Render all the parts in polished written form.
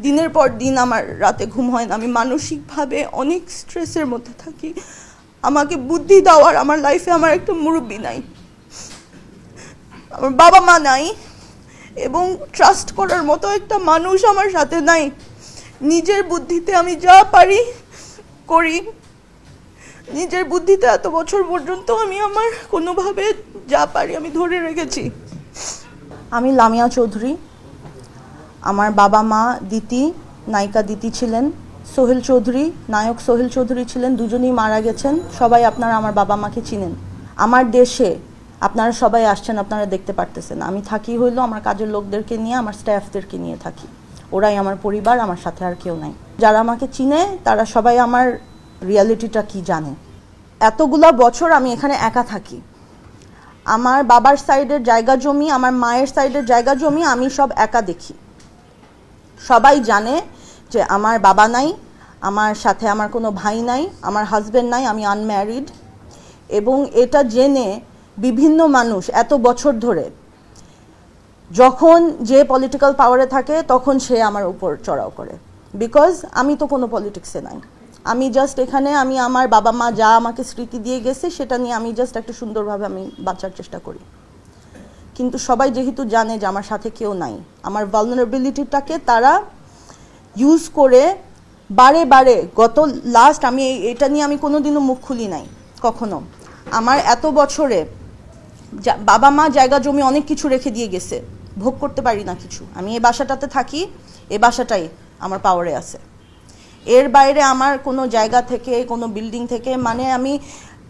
দিনের পর দিন আমার রাতে ঘুম হয় না, আমি মানসিকভাবে অনেক স্ট্রেসের মধ্যে থাকি। আমাকে বুদ্ধি দেওয়ার আমার লাইফে আমার একটা মুরব্বি নাই, আমার বাবা মা নাই, এবং ট্রাস্ট করার মতো একটা মানুষ আমার সাথে নাই। নিজের বুদ্ধিতে আমি যা পারি করি, নিজের বুদ্ধিতে এত বছর পর্যন্ত আমি আমার কোনোভাবে যা পারি আমি ধরে রেখেছি। আমি লামিয়া চৌধুরী। আমার বাবা মা দিতি, নায়িকা দিতি ছিলেন, সোহেল চৌধুরী, নায়ক সোহেল চৌধুরী ছিলেন, দুজনেই মারা গেছেন। সবাই আপনারা আমার বাবা মাকে চিনেন। আমার দেশে আপনারা সবাই আসছেন, আপনারা দেখতে পারতেছেন। আমি থাকি হইলো আমার কাজের লোকদেরকে নিয়ে, আমার স্টাফদেরকে নিয়ে থাকি। ওরাই আমার পরিবার, আমার সাথে আর কেউ নাই। যারা আমাকে চিনে তারা সবাই আমার রিয়ালিটিটা কি জানে। এতগুলা বছর আমি এখানে একা থাকি। আমার বাবার সাইডের জায়গা জমি, আমার মায়ের সাইডের জায়গা জমি আমি সব একা দেখি। সবাই জানে যে আমার বাবা নাই, আমার সাথে আমার কোনো ভাই নাই, আমার হাজব্যান্ড নাই, আমি আনম্যারিড। এবং এটা জেনে বিভিন্ন মানুষ এত বছর ধরে, যখন যে পলিটিক্যাল পাওয়ারে থাকে তখন সে আমার উপর চড়াও করে। বিকজ আমি তো কোনো পলিটিক্সে নাই, আমি জাস্ট এখানে আমি আমার বাবা মা যা আমাকে স্মৃতি দিয়ে গেছে সেটা নিয়ে আমি জাস্ট একটা সুন্দরভাবে আমি বাঁচার চেষ্টা করি। কিন্তু সবাই যেহেতু জানে যে আমার সাথে কেউ নাই, আমার ভালনারেবিলিটিটাকে তারা ইউজ করে বারে বারে, গত লাস্ট আমি এটা নিয়ে আমি কোনোদিনও মুখ খুলি নাই কখনো। আমার এত বছরে বাবা মা জায়গা জমি অনেক কিছু রেখে দিয়ে গেছে, ভোগ করতে পারি না কিছু। আমি এই বাসাটাতে থাকি, এই বাসাটাই আমার পাওয়ারে আছে। এর বাইরে আমার কোনো জায়গা থেকে, কোনো বিল্ডিং থেকে, মানে আমি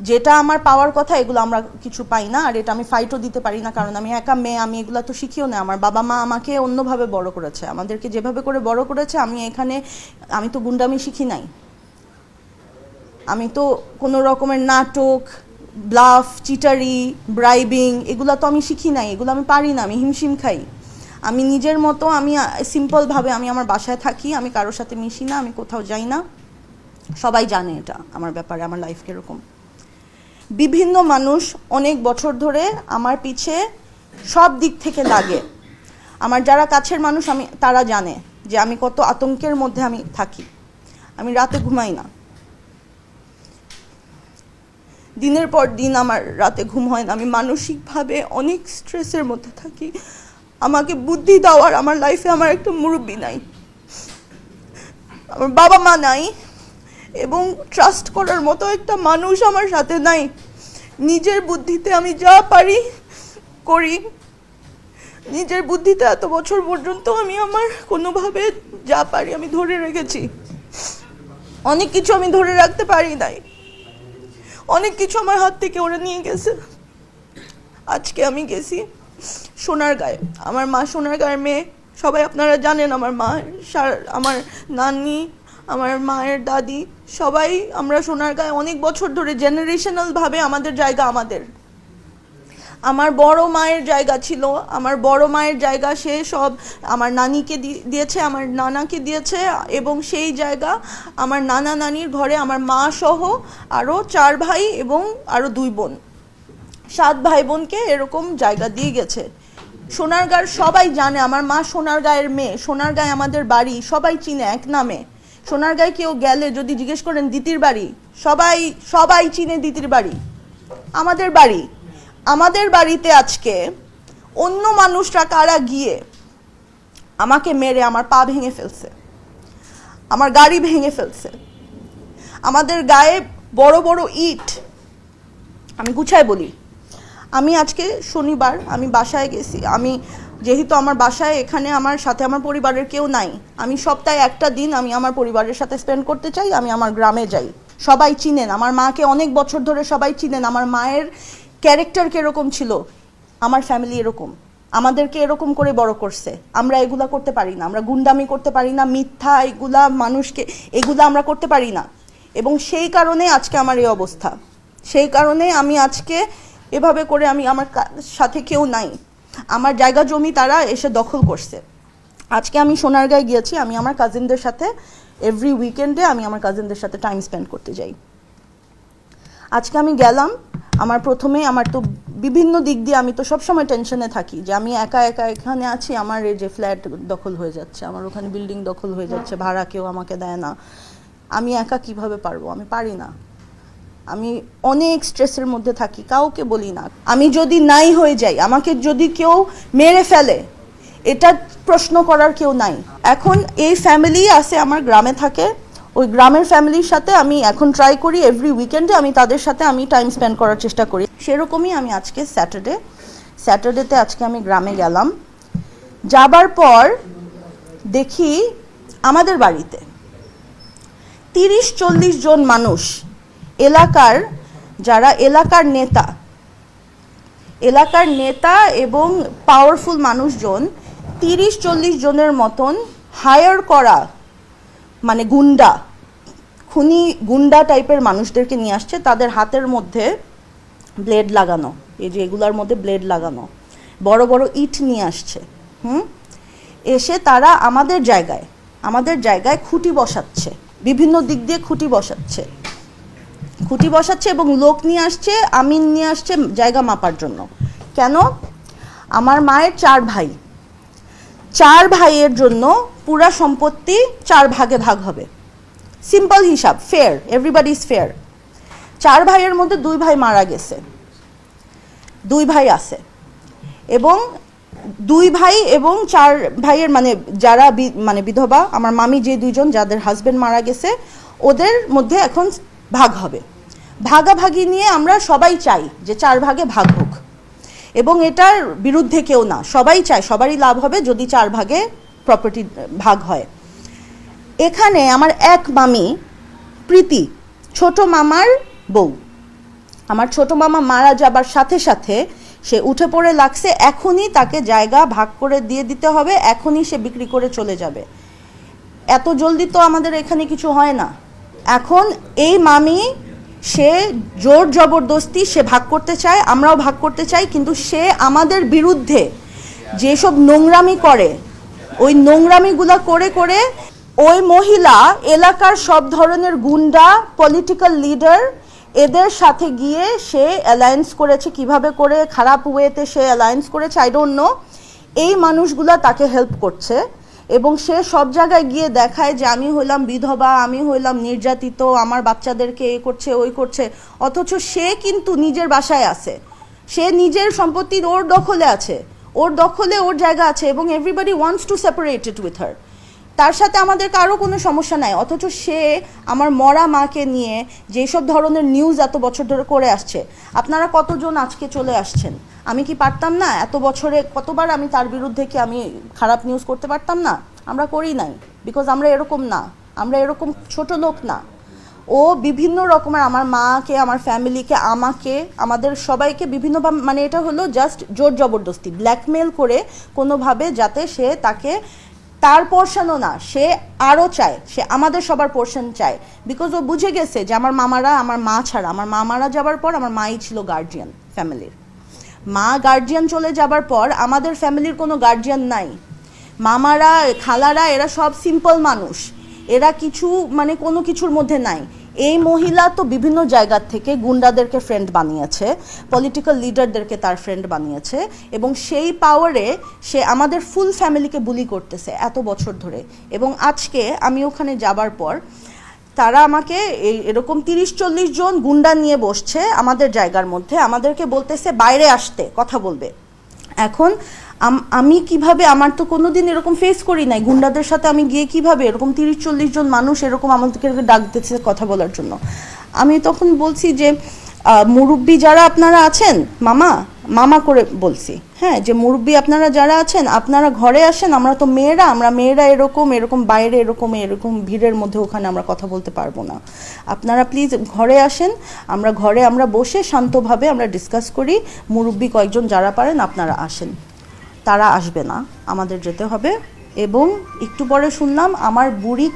যেটা আমার পাওয়ার কথা এগুলো আমরা কিছু পাই না। আর এটা আমি ফাইটও দিতে পারি না, কারণ আমি একা মেয়ে, আমি এগুলো তো শিখিও না। আমার বাবা মা আমাকে অন্যভাবে বড় করেছে, আমাদেরকে যেভাবে করে বড় করেছে, আমি তো গুন্ডামি শিখি নাই। আমি তো কোনো রকমের নাটক, ব্লাফ, চিটারি, ব্রাইবিং এগুলো তো আমি শিখি নাই, এগুলো আমি পারি না, আমি হিমশিম খাই। আমি নিজের মতো, আমি সিম্পলভাবে আমি আমার বাসায় থাকি, আমি কারোর সাথে মিশি না, আমি কোথাও যাই না। সবাই জানে এটা আমার ব্যাপারে, আমার লাইফ কীরকম। বিভিন্ন মানুষ অনেক বছর ধরে আমার পিছে সব দিক থেকে লাগে। আমার যারা কাছের মানুষ তারা জানে যে আমি কত আতঙ্কের মধ্যে আমি থাকি। আমি রাতে ঘুমাই না, দিনের পর দিন আমার রাতে ঘুম হয় না, আমি মানসিকভাবে অনেক স্ট্রেসের মধ্যে থাকি। আমাকে বুদ্ধি দেওয়ার আমার লাইফে আমার একটা মুরব্বি নাই, আমার বাবা মা নাই, এবং ট্রাস্ট করার মতো একটা মানুষ আমার সাথে নাই। নিজের বুদ্ধিতে আমি যা পারি করি, নিজের বুদ্ধিতে এত বছর পর্যন্ত আমি আমার কোনোভাবে যা পারি আমি ধরে রেখেছি। অনেক কিছু আমি ধরে রাখতে পারি নাই, অনেক কিছু আমার হাত থেকে ওরা নিয়ে গেছে। আজকে আমি গেছি সোনারগাঁয়ে, আমার মা সোনারগাঁয়ের মেয়ে, সবাই আপনারা জানেন। আমার মা, আমার নানি, আমার মায়ের দাদি, সবাই আমরা সোনারগাঁয়ে অনেক বছর ধরে জেনারেশনালভাবে আমাদের জায়গা আমাদের। আমার বড় মায়ের জায়গা ছিল, আমার বড় মায়ের জায়গা সে সব আমার নানিকে দিয়েছে, আমার নানাকে দিয়েছে, এবং সেই জায়গা আমার নানা নানির ঘরে আমার মা সহ আরও 4 ভাই এবং আরও 2 বোন, 7 ভাই বোনকে এরকম জায়গা দিয়ে গেছে। সোনারগাঁর সবাই জানে, আমার মা সোনারগাঁয়ের মেয়ে, সোনারগাঁয়ে আমাদের বাড়ি, সবাই চিনে এক নামে। সোনারগাঁয়ে কেউ গেলে যদি জিজ্ঞেস করেন দিতির বাড়ি, সবাই সবাই চিনে দিতির বাড়ি। আমাদের বাড়িতে আজকে অন্য মানুষরা কারা গিয়ে আমাকে মেরে আমার পা ভেঙে ফেলছে, আমার গাড়ি ভেঙে ফেলছে, আমাদের গায়ে বড় বড় ইট। আমি গুছায় বলি, আমি আজকে শনিবার আমি বাসায় গেছি। আমি যেহেতু আমার বাসায় এখানে আমার সাথে আমার পরিবারের কেউ নাই, আমি সপ্তাহে একটা দিন আমি আমার পরিবারের সাথে স্পেন্ড করতে চাই, আমি আমার গ্রামে যাই। সবাই চিনেন আমার মাকে, অনেক বছর ধরে সবাই চিনেন। আমার মায়ের ক্যারেক্টার কীরকম ছিল, আমার ফ্যামিলি এরকম, আমাদেরকে এরকম করে বড় করছে। আমরা এগুলা করতে পারি না, আমরা গুন্ডামি করতে পারি না, মিথ্যা এগুলা মানুষকে এগুলা আমরা করতে পারি না। এবং সেই কারণে আজকে আমার এই অবস্থা, সেই কারণে আমি আজকে এভাবে করে আমার সাথে কেউ নাই, আমার জায়গা জমি তারা এসে দখল করছে। আজকে আমি সোনারগাঁয়ে গিয়েছি, আমি আমার কাজিনদের সাথে এভরি উইকেন্ডে আমি আমার কাজিনদের সাথে টাইম স্পেন্ড করতে যাই। আজকে আমি গেলাম, আমার প্রথমে আমার তো বিভিন্ন দিক দিয়ে আমি তো সবসময় টেনশনে থাকি যে আমি একা একা এখানে আছি, আমার এই যে ফ্ল্যাট দখল হয়ে যাচ্ছে, আমার ওখানে বিল্ডিং দখল হয়ে যাচ্ছে, ভাড়া কেউ আমাকে দেয় না, আমি একা কিভাবে পারবো, আমি পারি না, আমি অনেক স্ট্রেসের মধ্যে থাকি, কাউকে বলি না। আমি যদি নাই হয়ে যাই, আমাকে যদি কেউ মেরে ফেলে, এটা প্রশ্ন করার কেউ নাই। এখন এই ফ্যামিলি আছে আমার গ্রামে থাকে, ওই গ্রামের ফ্যামিলির সাথে আমি এখন ট্রাই করি এভরি উইকেন্ডে আমি তাদের সাথে আমি টাইম স্পেন্ড করার চেষ্টা করি। সেরকমই আমি আজকে স্যাটারডেতে আজকে আমি গ্রামে গেলাম। যাবার পর দেখি আমাদের বাড়িতে 30-40 জন মানুষ, এলাকার যারা এলাকার নেতা এবং পাওয়ারফুল মানুষজন 30-40 জনের মতন হায়ার করা, মানে গুন্ডা টাইপের মানুষদেরকে নিয়ে আসছে, তাদের হাতের মধ্যে ব্লেড লাগানো, এই যে এগুলার মধ্যে ব্লেড লাগানো, বড় বড় ইট নিয়ে আসছে। এসে তারা আমাদের জায়গায় খুঁটি বসাচ্ছে, বিভিন্ন দিক দিয়ে খুঁটি বসাচ্ছে এবং লোক নিয়ে আসছে, আমিন নিয়ে আসছে জায়গা মাপার জন্য। কেন? আমার মায়ের 4 ভাইয়ের জন্য পুরা সম্পত্তি 4 ভাগে ভাগ হবে। সিম্পল হিসাব, ফেয়ার, এভরিবডি ইজ ফেয়ার। 4 ভাইয়ের মধ্যে 2 ভাই মারা গেছে, 2 ভাই আছে, এবং 2 ভাই এবং 4 ভাইয়ের মানে যারা মানে বিধবা, আমার মামি যে 2 জন যাদের হাজবেন্ড মারা গেছে, ওদের মধ্যে এখন ভাগ হবে। ভাগাভাগি নিয়ে আমরা সবাই চাই যে 4 ভাগে ভাগ হোক, এবং এটার বিরুদ্ধে কেউ না, সবাই চায় সবারই লাভ হবে যদি 4 ভাগে প্রপার্টি ভাগ হয়। এখানে আমার এক মামি প্রীতি, ছোট মামার বউ, আমার ছোট মামা মারা যাবার সাথে সাথে সে উঠে পড়ে লাগছে, এখনই তাকে জায়গা ভাগ করে দিয়ে দিতে হবে, এখনই সে বিক্রি করে চলে যাবে। এত জলদি তো আমাদের এখানে কিছু হয় না। এখন এই মামি সে জোর জবরদস্তি সে ভাগ করতে চায়, আমরাও ভাগ করতে চাই, কিন্তু সে আমাদের বিরুদ্ধে যেসব নোংরামি করে, ওই নোংরামিগুলো করে ওই মহিলা এলাকার সব ধরনের গুন্ডা, পলিটিক্যাল লিডার, এদের সাথে গিয়ে সে অ্যালায়েন্স করেছে। কিভাবে করে, খারাপ ওয়েতে সে অ্যালায়েন্স করেছে, আই ডোন্ট নো। এই মানুষগুলা তাকে হেল্প করছে এবং সে সব জায়গায় গিয়ে দেখায় যে আমি হইলাম বিধবা, আমি হইলাম নির্যাতিত, আমার বাচ্চাদেরকে এ করছে ওই করছে, অথচ সে কিন্তু নিজের বাসায় আছে, সে নিজের সম্পত্তি ওর দখলে আছে, ওর দখলে ওর জায়গা আছে, এবং everybody wants to separate it with her. তার সাথে আমাদের কারো কোনো সমস্যা নাই, অথচ সে আমার মরা মাকে নিয়ে যেসব ধরনের নিউজ এত বছর ধরে করে আসছে। আপনারা কতজন আজকে চলে আসছেন, আমি কি পারতাম না এত বছরে কতবার আমি তার বিরুদ্ধে কি আমি খারাপ নিউজ করতে পারতাম না? আমরা করি নাই, বিকজ আমরা এরকম না, আমরা এরকম ছোট লোক না। ও বিভিন্ন রকমের আমার মাকে, আমার ফ্যামিলিকে, আমাকে, আমাদের সবাইকে বিভিন্নভাবে, মানে এটা হলো জাস্ট জোর জবরদস্তি, ব্ল্যাকমেল করে কোনোভাবে যাতে সে তাকে, তার পোর্শনও না, সে আরও চায়, সে আমাদের সবার পোর্শন চায়, বিকজ ও বুঝে গেছে যে আমার মামারা, আমার মা ছাড়া, আমার মা মারা যাবার পর আমার মাই ছিল গার্জিয়ান ফ্যামিলির। মা গার্জিয়ান চলে যাবার পর আমাদের ফ্যামিলির কোনো গার্জিয়ান নাই। মামারা, খালারা, এরা সব সিম্পল মানুষ, এরা কিছু মানে কোনো কিছুর মধ্যে নাই। এই মহিলা তো বিভিন্ন জায়গার থেকে গুন্ডাদেরকে ফ্রেন্ড বানিয়েছে, পলিটিক্যাল লিডারদেরকে তার ফ্রেন্ড বানিয়েছে, এবং সেই পাওয়ারে সে আমাদের ফুল ফ্যামিলিকে বুলি করতেছে এত বছর ধরে। এবং আজকে আমি ওখানে যাবার পর তারা আমাকে এরকম 30-40 জন গুন্ডা নিয়ে বসছে আমাদের জায়গার মধ্যে, আমাদেরকে বলতেছে বাইরে আসতে, কথা বলবে। এখন আমি কিভাবে, আমার তো কোনোদিন এরকম ফেস করি নাই, গুন্ডাদের সাথে আমি গিয়ে কিভাবে এরকম 30-40 জন মানুষ এরকম আমাদেরকে ডাক দিতেছে কথা বলার জন্য। আমি তখন বলছি যে মুরব্বি যারা আপনারা আছেন, মামা করে বলছি, হ্যাঁ, যে মুরব্বি আপনারা যারা আছেন আপনারা ঘরে আসেন, আমরা তো মেয়েরা, আমরা মেয়েরা এরকম বাইরে এরকম ভিড়ের মধ্যে ওখানে আমরা কথা বলতে পারবো না, আপনারা প্লিজ ঘরে আসেন, আমরা বসে শান্তভাবে আমরা ডিসকাস করি, মুরব্বি কয়েকজন যারা পারেন আপনারা আসেন। তারা আসবে না, আমাদের যেতে হবে। এবং একটু পরে শুনলাম আমার বুড়ি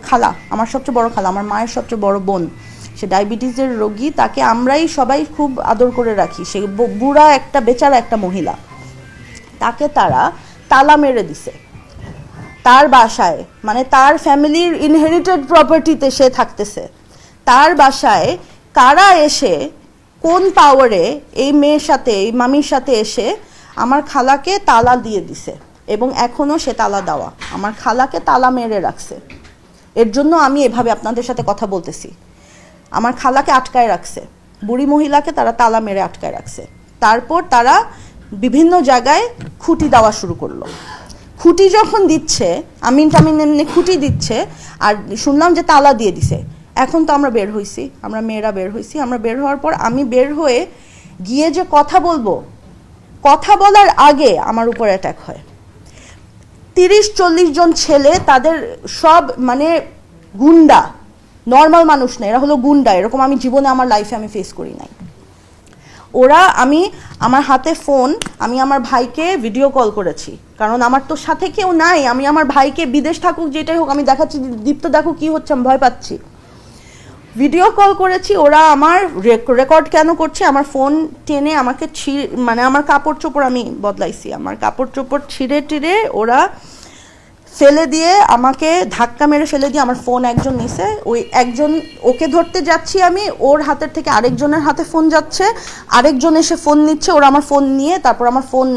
খালা, আমার সবচেয়ে বড় খালা, আমার মায়ের সবচেয়ে বড় বোন, সে ডায়াবেটিসের রোগী, তাকে আমরাই সবাই খুব আদর করে রাখি, সে বুড়া একটা বেচারা একটা মহিলা, তাকে তারা তালা মেরে দিছে তার বাসায়, মানে তার ফ্যামিলির ইনহেরিটেড প্রপার্টিতে সে থাকতেছে, তার বাসায় কারা এসে কোন পাওয়ারে এই মেয়ের সাথে এই মামির সাথে এসে আমার খালাকে তালা দিয়ে দিছে এবং এখনও সে তালা দেওয়া, আমার খালাকে তালা মেরে রাখছে। এর জন্য আমি এভাবে আপনাদের সাথে কথা বলতেছি। আমার খালাকে আটকায় রাখছে, বুড়ি মহিলাকে তারা তালা মেরে আটকায় রাখছে। তারপর তারা বিভিন্ন জায়গায় খুঁটি দেওয়া শুরু করলো। খুঁটি যখন দিচ্ছে, আমিন টামিন এমনি খুঁটি দিচ্ছে, আর শুনলাম যে তালা দিয়ে দিছে। এখন তো আমরা বের হয়েছি, আমরা মেয়েরা বের হয়েছি। আমরা বের হওয়ার পর আমি বের হয়ে গিয়ে যে কথা বলবো, কথা বলার আগে আমার উপর অ্যাটাক হয়। 30-40 জন ছেলে, তাদের সব মানে গুন্ডা, নর্মাল মানুষ না, এরা হলো গুন্ডা। এরকম আমি জীবনে আমার লাইফে আমি ফেস করি নাই। ওরা, আমার হাতে ফোন, আমি আমার ভাইকে ভিডিও কল করেছি, কারণ আমার তো সাথে কেউ নাই। আমি আমার ভাইকে, বিদেশ থাকুক যেটাই হোক, আমি দেখাচ্ছি দীপ্ত দেখো কি হচ্ছে, আমি ভয় পাচ্ছি। ভিডিও কল করেছি। ওরা আমার রেকর্ড কেন করছে, আমার ফোন টেনে আমাকে মানে আমার কাপড় চোপড় আমি বদলাইছি, আমার কাপড় চোপড় ছিঁড়ে টিড়ে ওরা ফেলে দিয়ে, আমাকে ধাক্কা মেরে ফেলে দিয়ে আমার ফোন একজন নিছে। ওই একজন, ওকে ধরতে যাচ্ছি আমি, ওর হাতের থেকে আরেকজনের হাতে ফোন যাচ্ছে, আরেকজন এসে ফোন নিচ্ছে, ওরা আমার ফোন নিয়ে তারপর আমার ফোন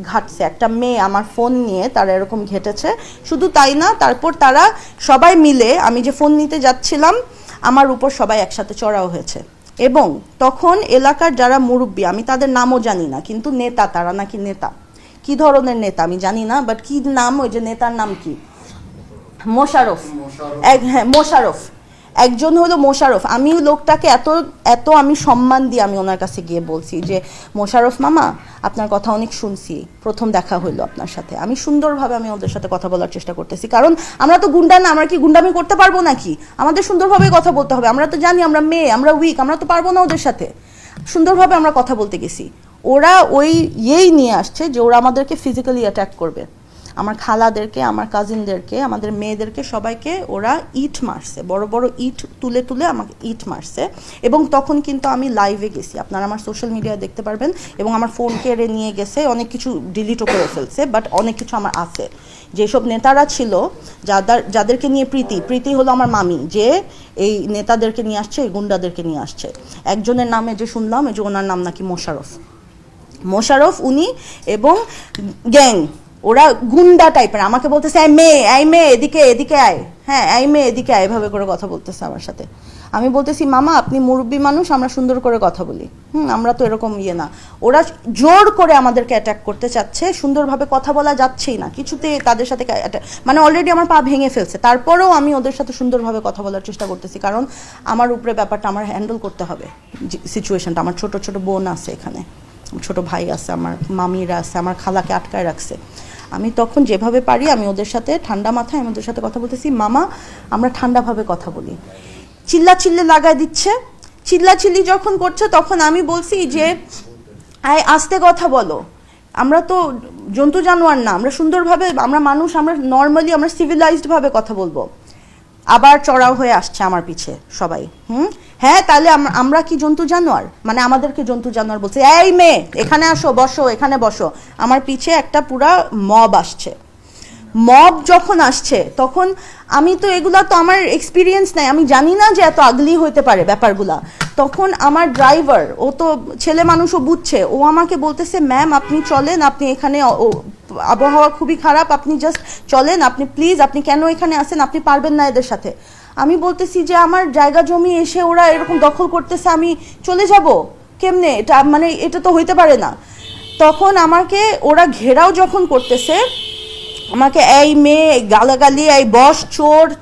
ঘাটছে। একটা মেয়ে আমার ফোন নিয়ে তারা এরকম ঘেটেছে। শুধু তাই না, তারপর তারা সবাই মিলে, আমি যে ফোন নিতে যাচ্ছিলাম, আমার উপর সবাই একসাথে চড়াও হয়েছে। এবং তখন এলাকার যারা মুরব্বী, আমি তাদের নামও জানি না, কিন্তু নেতা, তারা নাকি নেতা, কি ধরনের নেতা আমি জানি না, বাট কি নাম, ওই যে নেতার নাম কি, মোশাররফ। হ্যাঁ, মোশাররফ, একজন হলো মোশাররফ। আমি লোকটাকে এত এত আমি সম্মান দিয়ে আমি ওনার কাছে গিয়ে বলছি যে মোশাররফ মামা, আপনার কথা অনেক শুনছি, প্রথম দেখা হইলো আপনার সাথে। আমি সুন্দরভাবে আমি ওদের সাথে কথা বলার চেষ্টা করতেছি, কারণ আমরা তো গুন্ডা না, আমরা কি গুন্ডামি করতে পারবো নাকি? আমাদের সুন্দরভাবে কথা বলতে হবে। আমরা তো জানি আমরা মেয়ে, আমরা উইক, আমরা তো পারবো না ওদের সাথে। সুন্দরভাবে আমরা কথা বলতে গেছি। ওরা ওই নিয়ে আসছে যে ওরা আমাদেরকে ফিজিক্যালি অ্যাটাক করবে। আমার খালাদেরকে, আমার কাজিনদেরকে, আমাদের মেয়েদেরকে সবাইকে ওরা ইট মারছে, বড় বড় ইট তুলে তুলে আমাকে ইট মারছে। এবং তখন কিন্তু আমি লাইভে গেছি, আপনারা আমার সোশ্যাল মিডিয়ায় দেখতে পারবেন। এবং আমার ফোন কেড়ে নিয়ে গেছে, অনেক কিছু ডিলিটও করে ফেলছে, বাট অনেক কিছু আমার আছে। যেসব নেতারা ছিল, যাদেরকে নিয়ে প্রীতি হলো আমার মামি, যে এই নেতাদেরকে নিয়ে আসছে, এই গুন্ডাদেরকে নিয়ে আসছে। একজনের নামে যে শুনলাম, এই যে ওনার নাম নাকি মোশাররফ, উনি এবং গ্যাং, ওরা গুন্ডা টাইপের। আমাকে বলতেছে এই মেয়ে এদিকে আয়, হ্যাঁ এই মেয়ে এদিকে আয়, এভাবে করে কথা বলতেছে আমার সাথে। আমি বলতেছি মামা, আপনি মুরব্বী মানুষ, আমরা সুন্দর করে কথা বলি, আমরা তো এরকম না। ওরা জোর করে আমাদেরকে অ্যাটাক করতে চাচ্ছে, সুন্দরভাবে কথা বলা যাচ্ছেই না কিছুতে। তাদের সাথে মানে অলরেডি আমার পা ভেঙে ফেলছে, তারপরেও আমি ওদের সাথে সুন্দরভাবে কথা বলার চেষ্টা করতেছি, কারণ আমার উপরে ব্যাপারটা আমার হ্যান্ডেল করতে হবে সিচুয়েশনটা। আমার ছোট ছোট বোন আছে এখানে, ছোট ভাই আছে, আমার মামিরা আছে, আমার খালাকে আটকায় রাখছে। আমি তখন যেভাবে পারি আমি ওদের সাথে ঠান্ডা মাথায় আমি ওদের সাথে কথা বলতেছি, মামা আমরা ঠান্ডাভাবে কথা বলি। চিল্লি লাগায় দিচ্ছে, চিল্লি যখন করছে তখন আমি বলছি যে আস্তে কথা বলো, আমরা তো জন্তু জানোয়ার না, আমরা সুন্দরভাবে, আমরা মানুষ, আমরা নর্মালি, আমরা সিভিলাইজডভাবে কথা বলবো। আবার চড়াও হয়ে আসছে আমার পিছে সবাই। হ্যাঁ, তাহলে আমরা কি জন্তু জানোয়ার? মানে আমাদেরকে জন্তু জানোয়ার বলছে। এই মেয়ে এখানে আসো, বসো, এখানে বসো। আমার পিছে একটা পুরা মব আসছে। মব যখন আসছে তখন আমি তো এগুলা তো আমার এক্সপিরিয়েন্স নাই, আমি জানি না যে এত আগলি হইতে পারে ব্যাপারগুলা। তখন আমার ড্রাইভার, ও তো ছেলে মানুষও বুঝছে, ও আমাকে বলতেছে ম্যাম আপনি চলেন, আপনি এখানে আবহাওয়া খুবই খারাপ, আপনি জাস্ট চলেন, আপনি প্লিজ, আপনি কেন এখানে আসেন, আপনি পারবেন না এদের সাথে। আমি বলতেছি যে আমার জায়গা জমি এসে ওরা এরকম দখল করতেছে, আমি চলে যাব কেমনে? এটা মানে এটা তো হইতে পারে না। তখন আমাকে ওরা ঘেরাও যখন করতেছে, আমাকে এই মেয়ে গালাগালি, এই বস,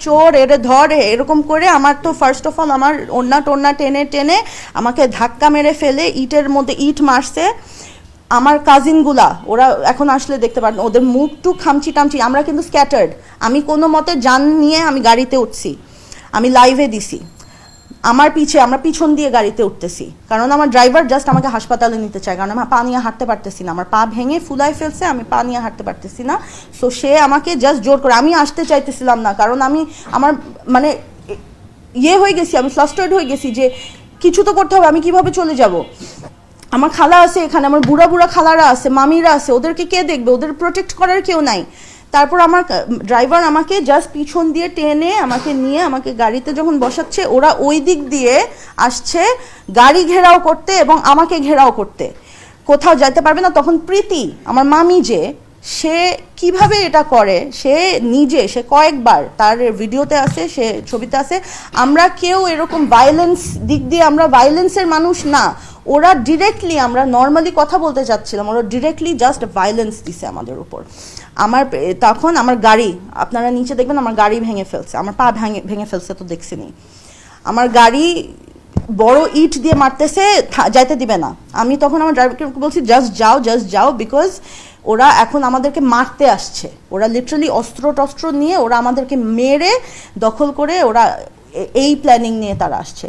চোর এরে ধর, এরকম করে আমার তো ফার্স্ট অফ অল আমার ওড়না টেনে আমাকে ধাক্কা মেরে ফেলে ইটের মধ্যে ইট মারছে। আমার কাজিনগুলা, ওরা এখন আসলে দেখতে পারেন, ওদের মুখ টুক খামচি টামচি, আমরা কিন্তু স্ক্যাটার্ড। আমি কোনো মতে জান নিয়ে আমি গাড়িতে উঠছি, আমি লাইভে দিছি। আমরা পিছন দিয়ে গাড়িতে উঠতেছি, কারণ আমার ড্রাইভার জাস্ট আমাকে হাসপাতালে নিতে চায়, কারণ আমার পা নিয়ে হাঁটতে পারতেছি না, আমার পা ভেঙে ফুলাই ফেলছে, আমি পা নিয়ে হাঁটতে পারতেছি না। সো সে আমাকে জাস্ট জোর করে, আমি আসতে চাইতেছিলাম না, কারণ আমার মানে হয়ে গেছি, আমি ফ্লাস্টার্ড হয়ে গেছি যে কিছু তো করতে হবে, আমি কিভাবে চলে যাব? আমার খালা আছে এখানে, আমার বুড়া খালারা আছে, মামিরা আছে, ওদেরকে কে দেখবে? ওদের প্রোটেক্ট করার কেউ নাই। তারপর আমার ড্রাইভার আমাকে জাস্ট পিছন দিয়ে টেনে আমাকে নিয়ে আমাকে গাড়িতে যখন বসাচ্ছে, ওরা ওই দিক দিয়ে আসছে গাড়ি ঘেরাও করতে এবং আমাকে ঘেরাও করতে, কোথাও যেতে পারবে না। তখন প্রীতি আমার মামি যে, সে কিভাবে এটা করে, সে কয়েকবার, তার ভিডিওতে আছে, সে ছবিতে আছে। আমরা কেউ এরকম ভায়োলেন্স দিক দিয়ে, আমরা ভায়োলেন্সের মানুষ না। ওরা ডিরেক্টলি, আমরা নর্মালি কথা বলতে চাচ্ছিলাম, ওরা ডিরেক্টলি জাস্ট ভায়োলেন্স দিছে আমাদের উপর। তখন আমার গাড়ি, আপনারা নিচে দেখবেন আমার গাড়ি ভেঙে ফেলছে, আমার পা ভেঙে ফেলছে, তো দেখছিনি। আমার গাড়ি বড় ইট দিয়ে মারতেছে, যাইতে দিবে না। আমি তখন আমার ড্রাইভারকে বলছি জাস্ট যাও, বিকজ ওরা এখন আমাদেরকে মারতে আসছে। ওরা লিটারালি অস্ত্র টস্ত্র নিয়ে ওরা আমাদেরকে মেরে দখল করে, ওরা এই প্ল্যানিং নিয়ে তারা আসছে।